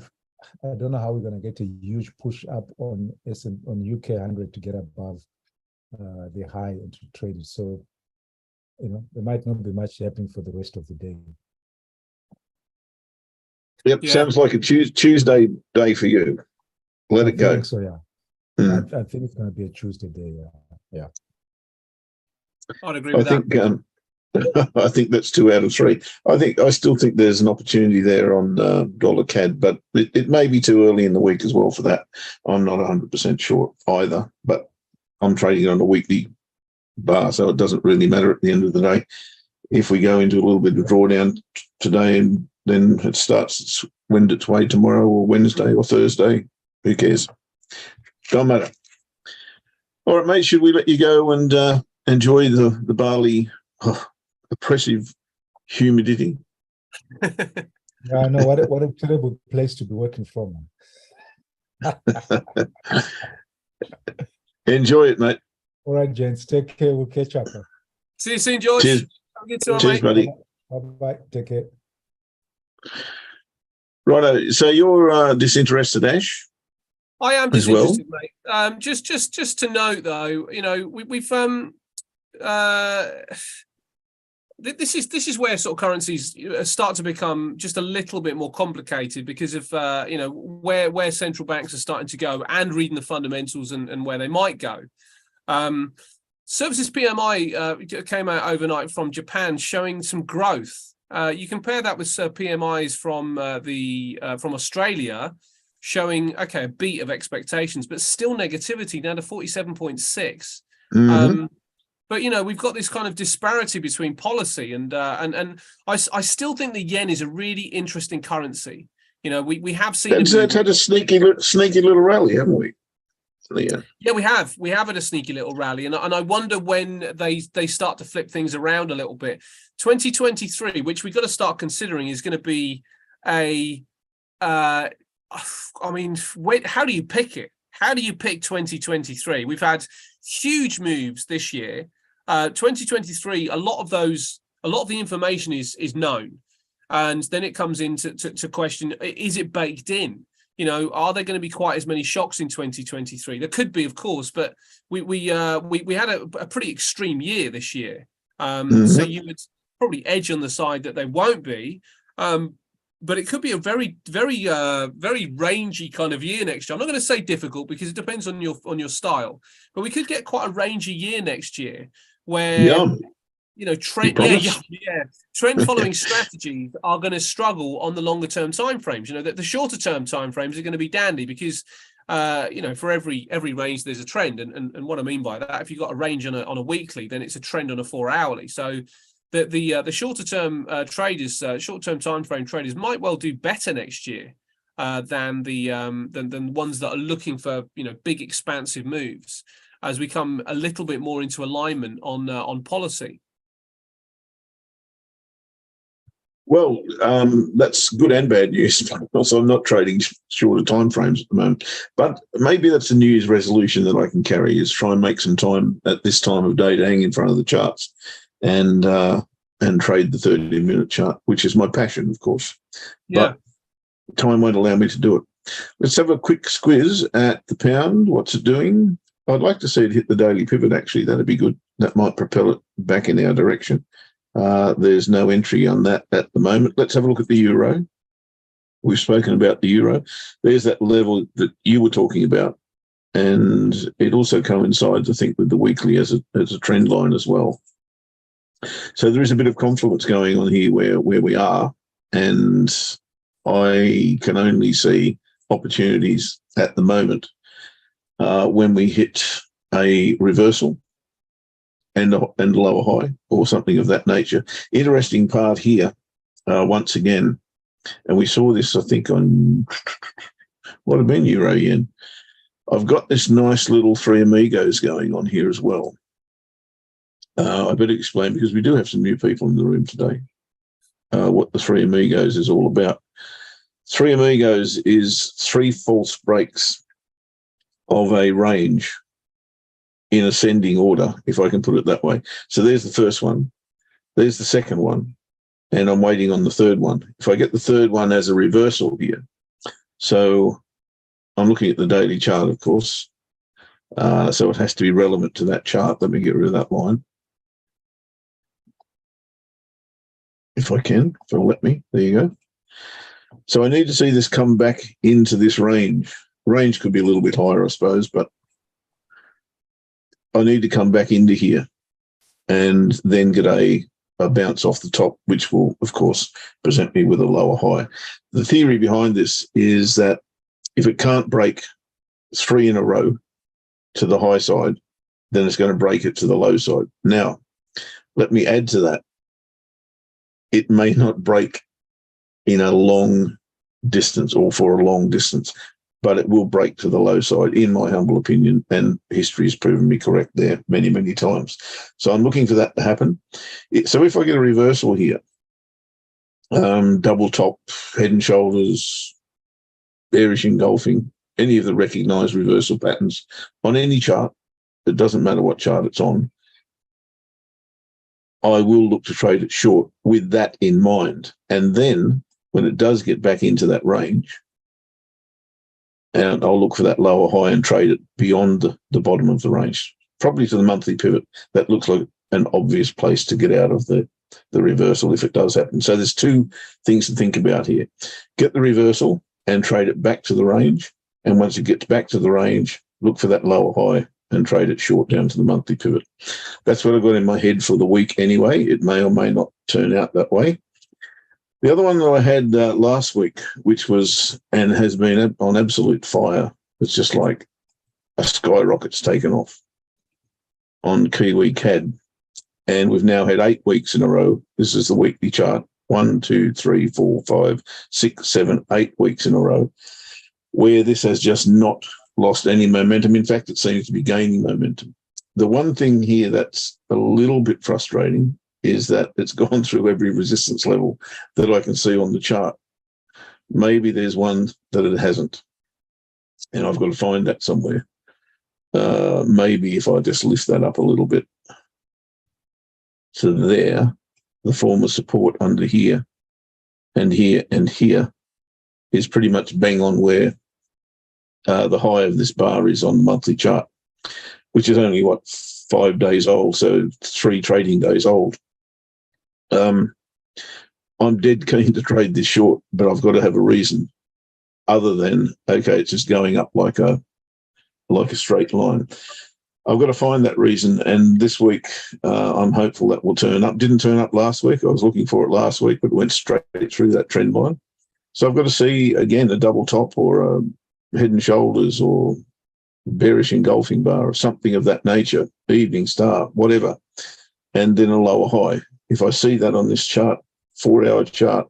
C: I don't know how we're going to get a huge push up on UK 100 to get above the high and to trade it. So, there might not be much happening for the rest of the day.
A: Yep,
B: Yeah.
A: Sounds like a Tuesday day for you. Let it go.
C: So yeah, I think it's going to be a Tuesday day. Yeah.
B: I'd agree with
A: that. I think that's 2 out of 3. I still think there's an opportunity there on dollar CAD, but it may be too early in the week as well for that. I'm not 100% sure either, but I'm trading on a weekly bar, so it doesn't really matter at the end of the day. If we go into a little bit of drawdown today and then it starts its wend its way tomorrow or Wednesday or Thursday, who cares? Don't matter. All right, mate, should we let you go and enjoy the Bali oppressive humidity?
C: Yeah, no, what a terrible place to be working from.
A: Enjoy it, mate.
C: All right, gents, take care. We'll catch up.
B: See you soon, George.
A: Cheers.
B: Have a good time,
A: Cheers,
B: mate.
A: buddy.
C: Bye-bye. Take care.
A: Righto. So you're disinterested, Ash?
B: I am
A: as well?
B: disinterested, mate. Just to note, though, we've this is where sort of currencies start to become just a little bit more complicated because of where central banks are starting to go and reading the fundamentals and where they might go. Services PMI came out overnight from Japan showing some growth. You compare that with PMIs from Australia showing a beat of expectations, but still negativity down to 47.6. But we've got this kind of disparity between policy and I still think the yen is a really interesting currency. We have seen
A: it's had a sneaky little rally, haven't we?
B: Yeah, we have had a sneaky little rally, and I wonder when they start to flip things around a little bit. 2023, which we've got to start considering, is going to be how do you pick it? How do you pick 2023? We've had huge moves this year. 2023, a lot of the information is known, and then it comes into to question: is it baked in? Are there going to be quite as many shocks in 2023? There could be, of course, but we had a pretty extreme year this year. So you would probably edge on the side that there won't be. But it could be a very, very, very rangy kind of year next year. I'm not going to say difficult because it depends on your style, but we could get quite a rangy year next year where trend following strategies are going to struggle on the longer term timeframes. The shorter term timeframes are going to be dandy because for every range there's a trend, and what I mean by that, if you've got a range on a weekly, then it's a trend on a 4 hourly. So the shorter term traders, short term time frame traders, might well do better next year than ones that are looking for big expansive moves as we come a little bit more into alignment on policy.
A: Well, that's good and bad news. Also, I'm not trading shorter time frames at the moment, but maybe that's a New Year's resolution that I can carry, is try and make some time at this time of day to hang in front of the charts and trade the 30-minute chart, which is my passion, of course.
B: Yeah.
A: But time won't allow me to do it. Let's have a quick squiz at the pound. What's it doing? I'd like to see it hit the daily pivot, actually. That'd be good. That might propel it back in our direction. There's no entry on that at the moment. Let's have a look at the euro. We've spoken about the euro. There's that level that you were talking about, and it also coincides, I think, with the weekly as a trend line as well. So there is a bit of confluence going on here where we are, and I can only see opportunities at the moment when we hit a reversal and a lower high or something of that nature. Interesting part here, once again, And we saw this, I think, on what have been Euro Yen. I've got this nice little Three Amigos going on here as well. I better explain, because we do have some new people in the room today, what the Three Amigos is all about. Three Amigos is 3 false breaks of a range in ascending order, if I can put it that way. So there's the first one. There's the second one. And I'm waiting on the third one. If I get the third one as a reversal here, so I'm looking at the daily chart, of course. So it has to be relevant to that chart. Let me get rid of that line. If I can, if it'll let me. There you go. So I need to see this come back into this range. Range could be a little bit higher, I suppose, but I need to come back into here and then get a bounce off the top, which will, of course, present me with a lower high. The theory behind this is that if it can't break 3 in a row to the high side, then it's going to break it to the low side. Now, let me add to that. It may not break in a long distance or for a long distance, but it will break to the low side, in my humble opinion, and history has proven me correct there many, many times. So I'm looking for that to happen. So if I get a reversal here, double top, head and shoulders, bearish engulfing, any of the recognized reversal patterns on any chart, it doesn't matter what chart it's on, I will look to trade it short with that in mind. And then when it does get back into that range, and I'll look for that lower high and trade it beyond the bottom of the range, probably to the monthly pivot. That looks like an obvious place to get out of the reversal if it does happen. So there's 2 things to think about here. Get the reversal and trade it back to the range. And once it gets back to the range, look for that lower high and trade it short down to the monthly pivot. That's what I've got in my head for the week anyway. It may or may not turn out that way. The other one that I had last week, which was and has been on absolute fire, it's just like a skyrocket's taken off on Kiwi CAD. And we've now had 8 weeks in a row. This is the weekly chart. 1, 2, 3, 4, 5, 6, 7, 8 weeks in a row, where this has just not lost any momentum. In fact, it seems to be gaining momentum. The one thing here that's a little bit frustrating is that it's gone through every resistance level that I can see on the chart. Maybe there's one that it hasn't, and I've got to find that somewhere. Maybe if I just lift that up a little bit to there, the form of support under here and here and here is pretty much bang on where the high of this bar is on the monthly chart, which is only, 5 days old, so 3 trading days old. I'm dead keen to trade this short, but I've got to have a reason other than, okay, it's just going up like a straight line. I've got to find that reason, and this week I'm hopeful that will turn up. Didn't turn up last week. I was looking for it last week, but went straight through that trend line. So I've got to see, again, a double top or a head and shoulders or bearish engulfing bar or something of that nature, evening star, whatever, and then a lower high. If I see that on this chart, 4-hour chart,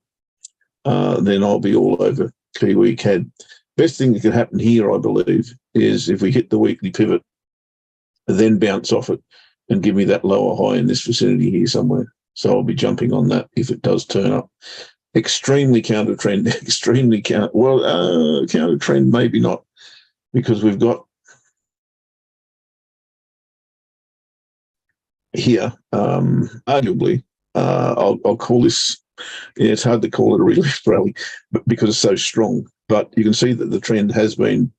A: then I'll be all over Kiwi CAD. Best thing that could happen here, I believe, is if we hit the weekly pivot, then bounce off it and give me that lower high in this vicinity here somewhere. So I'll be jumping on that if it does turn up. Extremely counter trend, counter trend, maybe not, because we've got here, arguably, I'll call this, it's hard to call it a relief rally, but because it's so strong. But you can see that the trend has been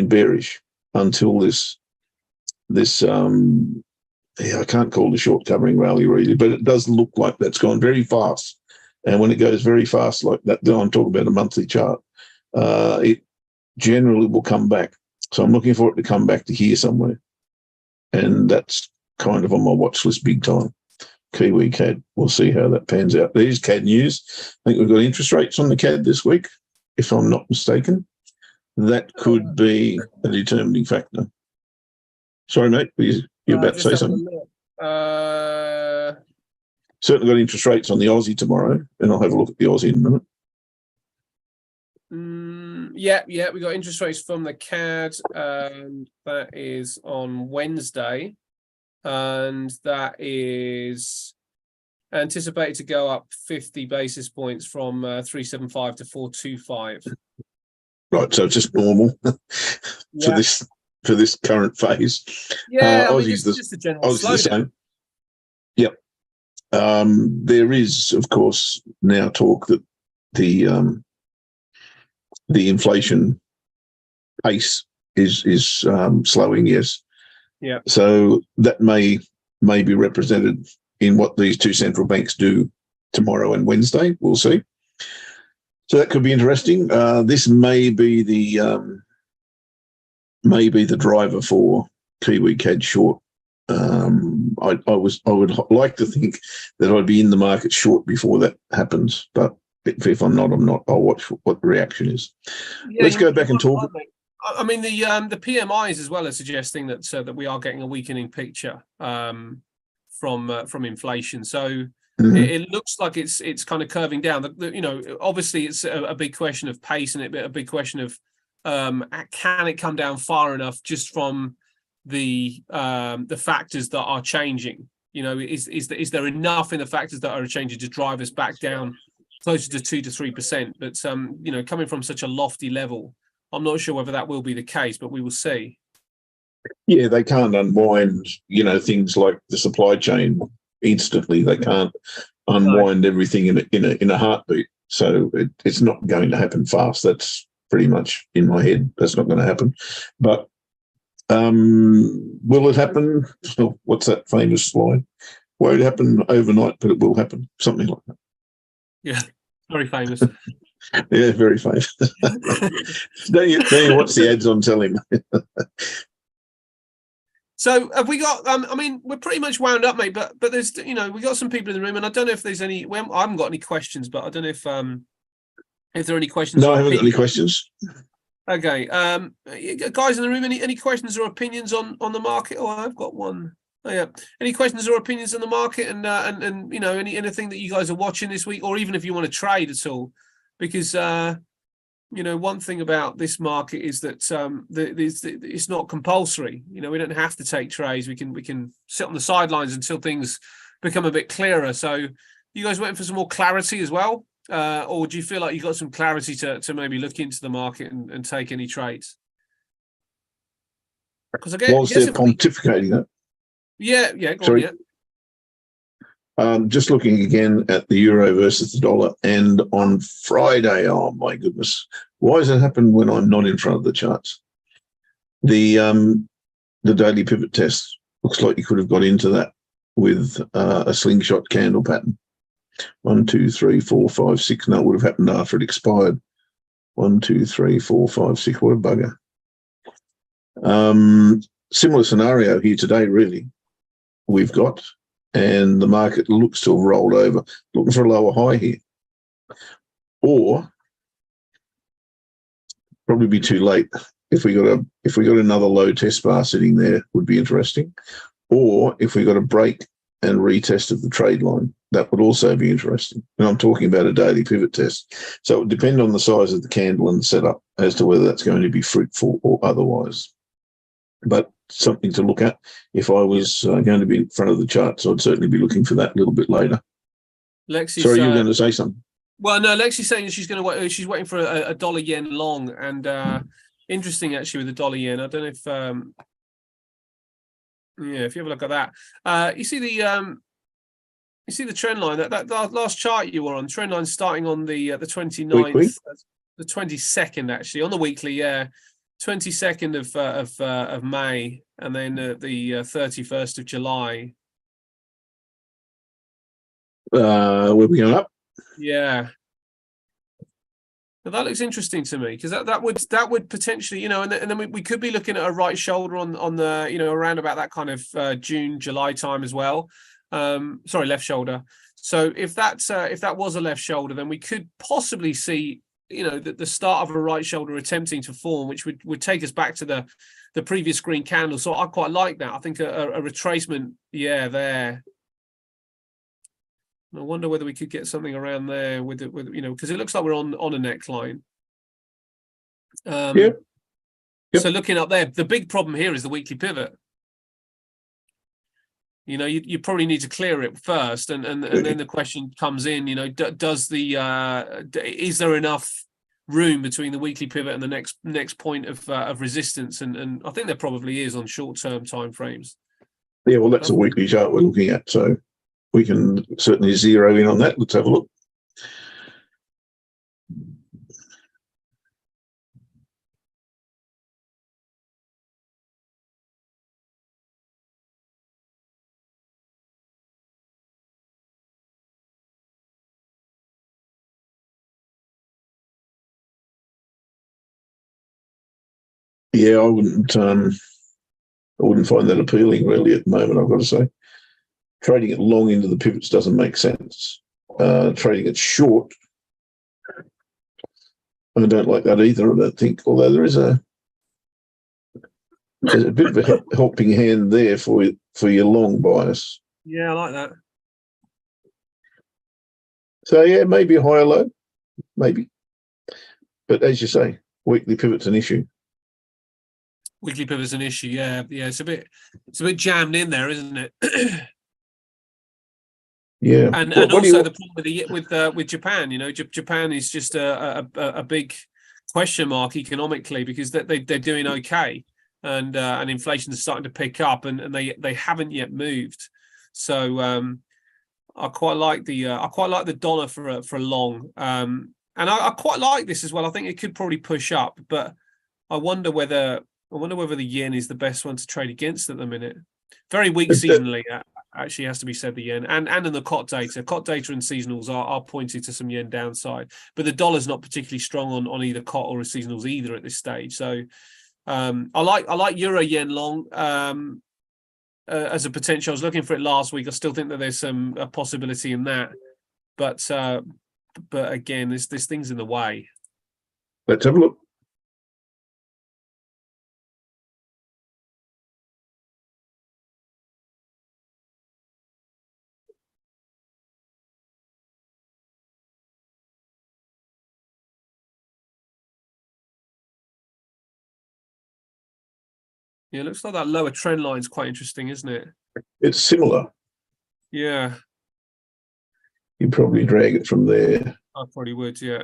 A: bearish until this I can't call it a short covering rally really, but it does look like that's gone very fast. And when it goes very fast like that, then I'm talking about a monthly chart, it generally will come back. So I'm looking for it to come back to here somewhere. And that's kind of on my watch list big time. Kiwi CAD. We'll see how that pans out. There's CAD news. I think we've got interest rates on the CAD this week, if I'm not mistaken. That could be a determining factor. Sorry, mate, you're about to say something. Certainly got interest rates on the Aussie tomorrow, and I'll have a look at the Aussie in a minute.
B: Yeah, we got interest rates from the CAD, and that is on Wednesday, and that is anticipated to go up 50 basis points from 375 to 425.
A: Right, so it's just normal for
B: Yeah.
A: this current phase.
B: Yeah, I mean,
A: Aussie's
B: it's just a general
A: Aussie's the
B: slowdown.
A: same. Yep. There is, of course, now talk that the inflation pace is slowing. Yes.
B: Yeah.
A: So that may be represented in what these two central banks do tomorrow and Wednesday. We'll see. So that could be interesting. This may be the driver for Kiwi CAD short. I would like to think that I'd be in the market short before that happens, but if I'm not, I'm not. I'll watch what the reaction is.
B: Yeah,
A: Let's go back and talk.
B: I mean, the PMIs as well are suggesting that that we are getting a weakening picture from inflation. So it looks like it's kind of curving down. Obviously it's a big question of pace, and a big question of can it come down far enough just from the factors that are changing. Is there enough in the factors that are changing to drive us back down closer to 2 to 3%? But coming from such a lofty level, I'm not sure whether that will be the case, but we will see. Yeah,
A: they can't unwind, things like the supply chain instantly. They can't unwind everything in a heartbeat. So it's not going to happen fast. That's pretty much in my head. That's not going to happen. But will it happen? What's that famous slide? Won't happen overnight, but it will happen. Something like that.
B: Yeah, very famous.
A: Yeah, very famous. don't you watch the ads on telly?
B: So have we got? I mean, we're pretty much wound up, mate. But there's, we got some people in the room, and I don't know if there's any. I haven't got any questions, but I don't know if there are any questions.
A: No, I haven't got any questions.
B: Okay, guys in the room, any questions or opinions on the market? Oh, I've got one. Oh, yeah. Any questions or opinions on the market, and anything that you guys are watching this week, or even if you want to trade at all, because one thing about this market is that it's not compulsory. We don't have to take trades. We can sit on the sidelines until things become a bit clearer. So, you guys waiting for some more clarity as well, or do you feel like you got some clarity to maybe look into the market and take any trades? Because
A: whilst they're pontificating that.
B: Yeah, go on, yeah.
A: Just looking again at the euro versus the dollar, and on Friday, oh my goodness, why does it happen when I'm not in front of the charts? The daily pivot test looks like you could have got into that with a slingshot candle pattern. 1, 2, 3, 4, 5, 6. No, it would have happened after it expired. 1, 2, 3, 4, 5, 6. What a bugger. Similar scenario here today, really. We've got, and the market looks to have rolled over, looking for a lower high here. Or probably be too late. If we got another low test bar sitting there, would be interesting. Or if we got a break and retest of the trade line, that would also be interesting. And I'm talking about a daily pivot test. So it would depend on the size of the candle and the setup as to whether that's going to be fruitful or otherwise. But something to look at. If I was going to be in front of the charts, I'd certainly be looking for that a little bit later.
B: Lexi's,
A: sorry, you were going to say something.
B: Well, no, Lexi's saying that she's going to wait. She's waiting for a dollar yen long, and interesting actually with the dollar yen. I don't know if if you have a look at that, you see the trend line. That last chart you were on, trend line starting on the 29th, the 22nd actually on the weekly, 22nd of May, and then the 31st of July.
A: We'll be going up.
B: Yeah. Now that looks interesting to me, because that would potentially, and then we could be looking at a right shoulder on the, around about that kind of June, July time as well. Sorry, left shoulder. So if that was a left shoulder, then we could possibly see, the start of a right shoulder attempting to form, which would take us back to the previous green candle. So I quite like that. I think a retracement, there. I wonder whether we could get something around there with because it looks like we're on a neckline.
A: Yeah. Yep.
B: So looking up there, the big problem here is the weekly pivot. You know, you probably need to clear it first, and then the question comes in. You know, does is there enough room between the weekly pivot and the next point of resistance? And I think there probably is on short-term time frames.
A: Yeah, well, that's a weekly chart we're looking at, so we can certainly zero in on that. Let's have a look. Yeah, I wouldn't find that appealing really at the moment, I've got to say. Trading it long into the pivots doesn't make sense. Trading it short, I don't like that either, I don't think, although there's a bit of a helping hand there for your long bias.
B: Yeah, I like that.
A: So yeah, maybe a higher low, maybe. But as you say, weekly pivot's an issue.
B: Weekly pivot's an issue, yeah. It's a bit jammed in there, isn't it?
A: Yeah,
B: and also the problem with Japan, you know, Japan is just a big question mark economically, because they're doing okay, and inflation is starting to pick up, and they haven't yet moved. So I quite like the dollar for a long, and I quite like this as well. I think it could probably push up, but I wonder whether the yen is the best one to trade against at the minute. Very weak seasonally, actually, has to be said, the yen, and in the COT data and seasonals are pointing to some yen downside, but the dollar's not particularly strong on either COT or seasonals either at this stage. So I like euro yen long as a potential. I was looking for it last week. I still think that there's a possibility in that, but again, there's things in the way.
A: Let's have a look.
B: Yeah, it looks like that lower trend line is quite interesting, isn't it?
A: It's similar.
B: Yeah.
A: You probably drag it from there.
B: I probably would, yeah.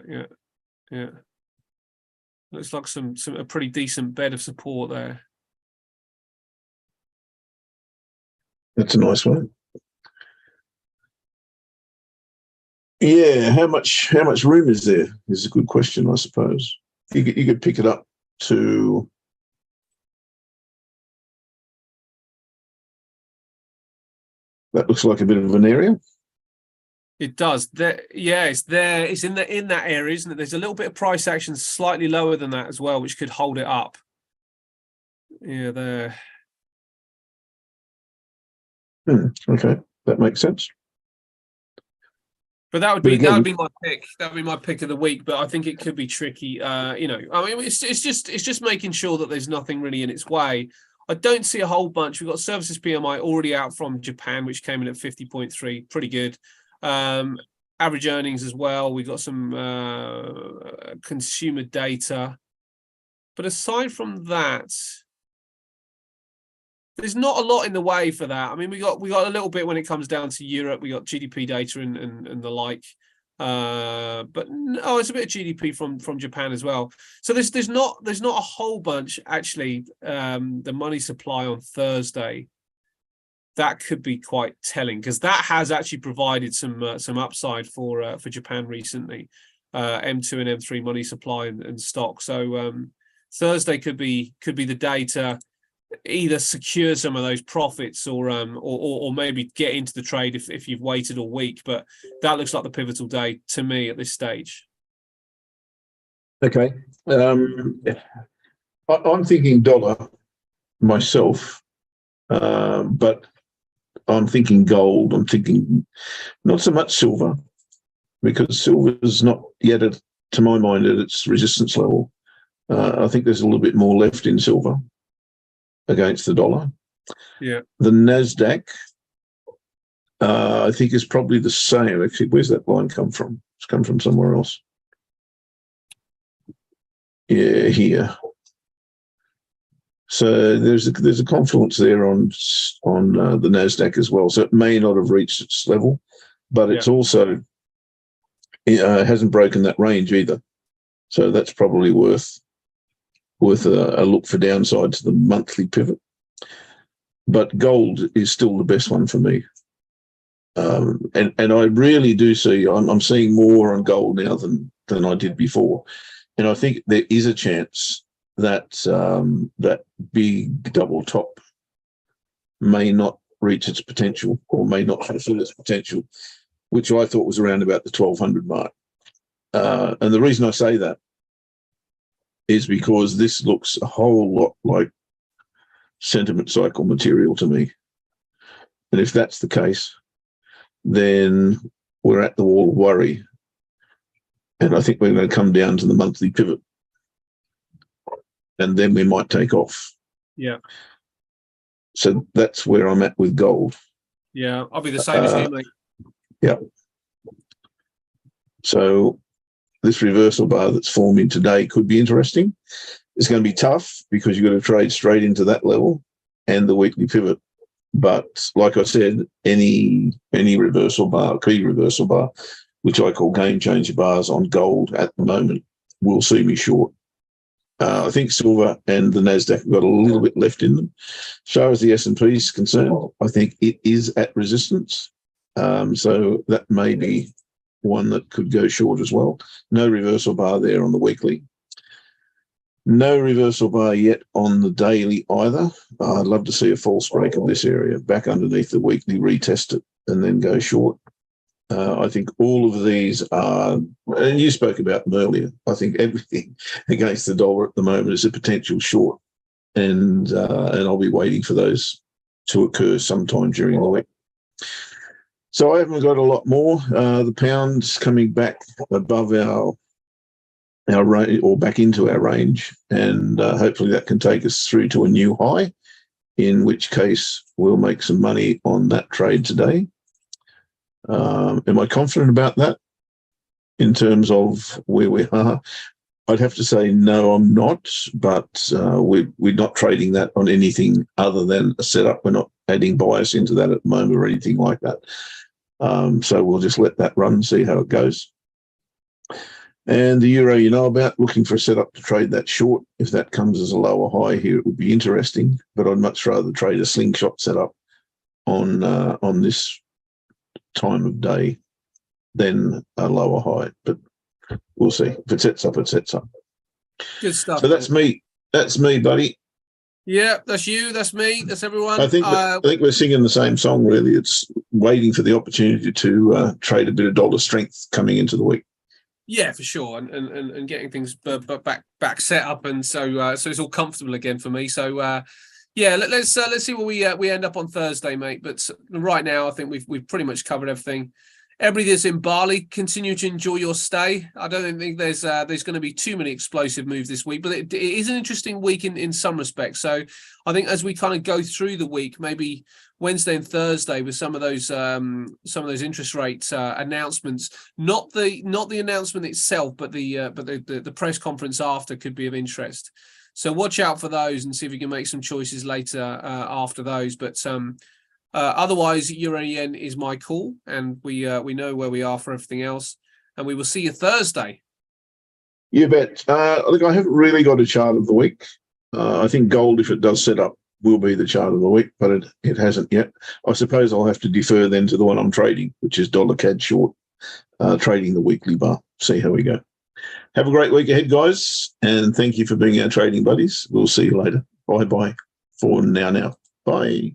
B: Looks like a pretty decent bed of support there.
A: That's a nice one. Yeah, how much room is there? Is a good question, I suppose. You could pick it up to. That looks like a bit of an area.
B: It does. It's there. It's in that area, isn't it? There's a little bit of price action slightly lower than that as well, which could hold it up. Yeah, there.
A: Okay, that makes sense.
B: But that would be my pick. That would be my pick of the week. But I think it could be tricky. You know, I mean, it's just making sure that there's nothing really in its way. I don't see a whole bunch. We've got services PMI already out from Japan, which came in at 50.3, pretty good. Average earnings as well. We've got some consumer data. But aside from that, there's not a lot in the way for that. I mean, we got a little bit when it comes down to Europe. We got GDP data and the like. But no, it's a bit of GDP from Japan as well. So there's not a whole bunch actually. The money supply on Thursday, that could be quite telling, because that has actually provided some upside for Japan recently. M2 and M3 money supply and stock. So Thursday could be the day to either secure some of those profits or maybe get into the trade if you've waited all week. But that looks like the pivotal day to me at this stage.
A: Okay. I'm thinking dollar myself, but I'm thinking gold. I'm thinking not so much silver, because silver is not yet, to my mind, at its resistance level. I think there's a little bit more left in silver against the dollar.
B: Yeah.
A: The Nasdaq, I think, is probably the same. Actually, where's that line come from? It's come from somewhere else. here. So there's a confluence there on the Nasdaq as well. So it may not have reached its level, but it's also hasn't broken that range either. So that's probably worth a look for downside to the monthly pivot. But gold is still the best one for me. And I really do see, I'm seeing more on gold now than I did before. And I think there is a chance that that big double top may not reach its potential, or may not fulfill its potential, which I thought was around about the 1200 mark. And the reason I say that is because this looks a whole lot like sentiment cycle material to me. And if that's the case, then we're at the wall of worry. And I think we're going to come down to the monthly pivot. And then we might take off.
B: Yeah.
A: So that's where I'm at with gold.
B: Yeah, I'll be the same as you, mate.
A: Yeah. So this reversal bar that's forming today could be interesting. It's going to be tough because you've got to trade straight into that level and the weekly pivot. But like I said, any reversal bar, key reversal bar, which I call game changer bars on gold at the moment, will see me short. I think silver and the Nasdaq have got a little bit left in them. As far as the S&P is concerned, I think it is at resistance. So that may be one that could go short as well. No reversal bar there on the weekly. No reversal bar yet on the daily either. I'd love to see a false break of this area back underneath the weekly, retest it, and then go short. I think all of these are, and you spoke about them earlier, I think everything against the dollar at the moment is a potential short. And I'll be waiting for those to occur sometime during the week. So I haven't got a lot more. The pound's coming back above our range, or back into our range, and hopefully that can take us through to a new high, in which case we'll make some money on that trade today. Am I confident about that in terms of where we are? I'd have to say no, I'm not, but we're not trading that on anything other than a setup. We're not adding bias into that at the moment or anything like that. So we'll just let that run and see how it goes. And the euro, you know about, looking for a setup to trade that short. If that comes as a lower high here, it would be interesting, but I'd much rather trade a slingshot setup on this time of day than a lower high. But we'll see. If it sets up, it sets up.
B: Good stuff.
A: So that's me. That's me, buddy.
B: Yeah, that's you. That's me. That's everyone.
A: I think we're singing the same song, really. It's waiting for the opportunity to trade a bit of dollar strength coming into the week.
B: Yeah, for sure, and getting things back set up, and so it's all comfortable again for me. So yeah, let's see where we end up on Thursday, mate. But right now, I think we've pretty much covered everything. Everybody that's in Bali, continue to enjoy your stay. I don't think there's going to be too many explosive moves this week, but it is an interesting week in some respects. So I think as we kind of go through the week, maybe Wednesday and Thursday with some of those interest rate announcements, not the announcement itself, but the press conference after could be of interest. So watch out for those and see if we can make some choices later after those. But otherwise, Euro Yen is my call, and we know where we are for everything else, and we will see you Thursday.
A: You bet. Look, I haven't really got a chart of the week. I think gold, if it does set up, will be the chart of the week, but it hasn't yet. I suppose I'll have to defer then to the one I'm trading, which is dollar CAD short, trading the weekly bar. See how we go. Have a great week ahead, guys, and thank you for being our trading buddies. We'll see you later. Bye-bye for now. Bye.